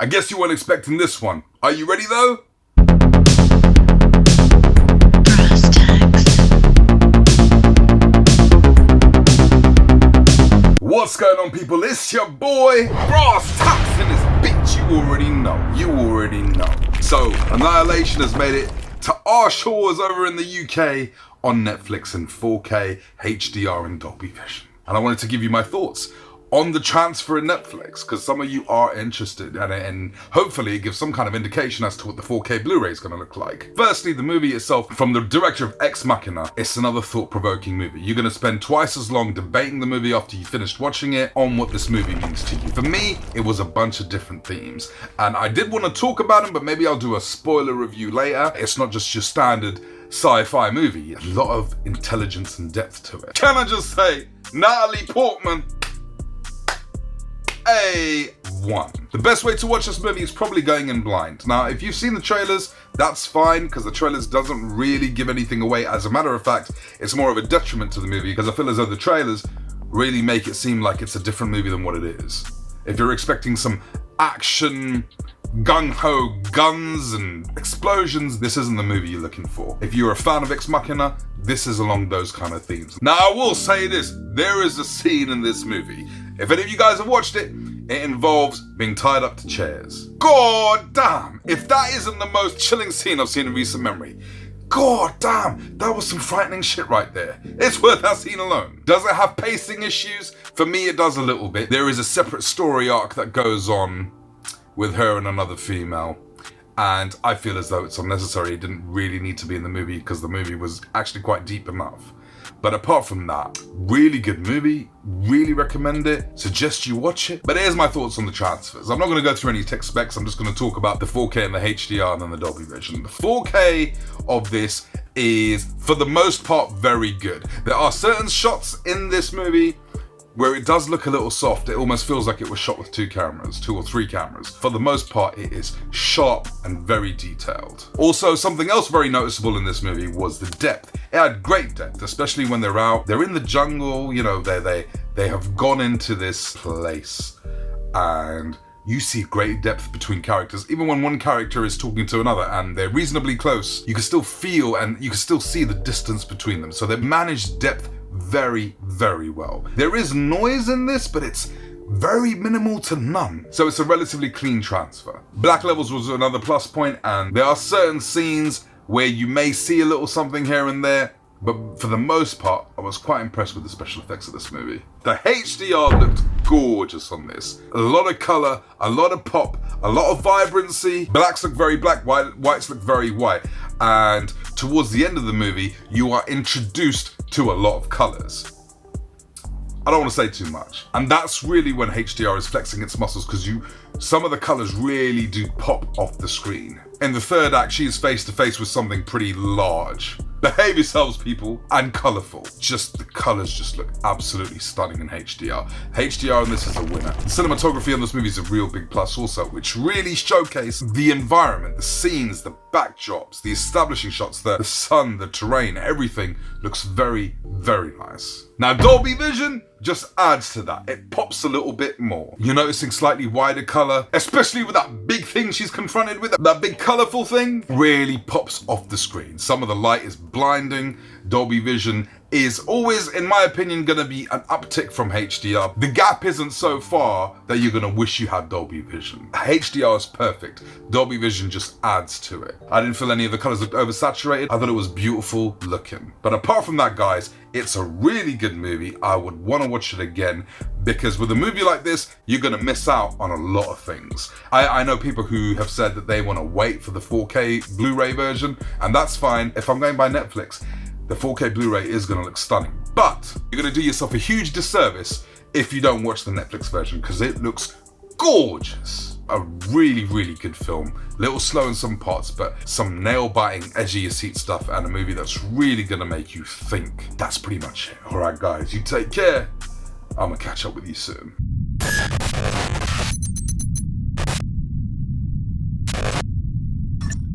I guess you weren't expecting this one. Are you ready though? What's going on, people? It's your boy Brass Tacks in this bitch. You already know. So Annihilation has made it to our shores over in the UK on Netflix in 4K HDR and Dolby Vision. And I wanted to give you my thoughts on the transfer in Netflix, because some of you are interested in it, and hopefully it gives some kind of indication as to what the 4K Blu-ray is going to look like. Firstly, the movie itself, from the director of Ex Machina, it's another thought-provoking movie. You're going to spend twice as long debating the movie after you finished watching it on what this movie means to you. For me, it was a bunch of different themes, and I did want to talk about them, but maybe I'll do a spoiler review later. It's not just your standard sci-fi movie. A lot of intelligence and depth to it. Can I just say, Natalie Portman, A1. The best way to watch this movie is probably going in blind. Now, if you've seen the trailers, that's fine, because the trailers doesn't really give anything away. As a matter of fact, it's more of a detriment to the movie, because I feel as though the trailers really make it seem like it's a different movie than what it is. If you're expecting some action, gung-ho guns and explosions, this isn't the movie you're looking for. If you're a fan of Ex Machina, this is along those kind of themes. Now, I will say this, there is a scene in this movie, if any of you guys have watched it, it involves being tied up to chairs. God damn, if that isn't the most chilling scene I've seen in recent memory. God damn, that was some frightening shit right there. It's worth that scene alone. Does it have pacing issues? For me, it does a little bit. There is a separate story arc that goes on with her and another female, and I feel as though it's unnecessary. It didn't really need to be in the movie, because the movie was actually quite deep enough. But apart from that, really good movie, really recommend it, suggest you watch it. But here's my thoughts on the transfers. I'm not going to go through any tech specs, I'm just going to talk about the 4K and the HDR and then the Dolby Vision. The 4K of this is, for the most part, very good. There are certain shots in this movie where it does look a little soft. It almost feels like it was shot with two or three cameras. For the most part, it is sharp and very detailed. Also, something else very noticeable in this movie was the depth. It had great depth, especially when they're out. They're in the jungle, you know, they have gone into this place, and you see great depth between characters. Even when one character is talking to another and they're reasonably close, you can still feel and you can still see the distance between them. So they managed depth very, very well. There is noise in this, but it's very minimal to none. So it's a relatively clean transfer. Black levels was another plus point, and there are certain scenes where you may see a little something here and there, but for the most part, I was quite impressed with the special effects of this movie. The HDR looked gorgeous on this. A lot of color, a lot of pop, a lot of vibrancy. Blacks look very black, whites look very white. And towards the end of the movie, you are introduced to a lot of colors. I don't want to say too much. And that's really when HDR is flexing its muscles, because some of the colors really do pop off the screen. In the third act, she is face to face with something pretty large. Behave yourselves, people, and colorful. Just the colors just look absolutely stunning in HDR. HDR on this is a winner. The cinematography on this movie is a real big plus also, which really showcase the environment, the scenes, the backdrops, the establishing shots, the sun, the terrain, everything looks very, very nice. Now, Dolby Vision just adds to that. It pops a little bit more. You're noticing slightly wider color, especially with that big thing she's confronted with. That big colorful thing really pops off the screen. Some of the light is blinding. Dolby Vision is always, in my opinion, going to be an uptick from HDR. The gap isn't so far that you're going to wish you had Dolby Vision. HDR is perfect. Dolby Vision just adds to it. I didn't feel any of the colors looked oversaturated. I thought it was beautiful looking. But apart from that, guys, it's a really good movie. I would want to watch it again, because with a movie like this, you're going to miss out on a lot of things. I know people who have said that they want to wait for the 4K Blu-ray version, and that's fine. If I'm going by Netflix, the 4K Blu-ray is going to look stunning. But you're going to do yourself a huge disservice if you don't watch the Netflix version, because it looks gorgeous. A really, really good film. A little slow in some parts, but some nail-biting, edge of your seat stuff, and a movie that's really going to make you think. That's pretty much it. All right, guys, you take care. I'm going to catch up with you soon.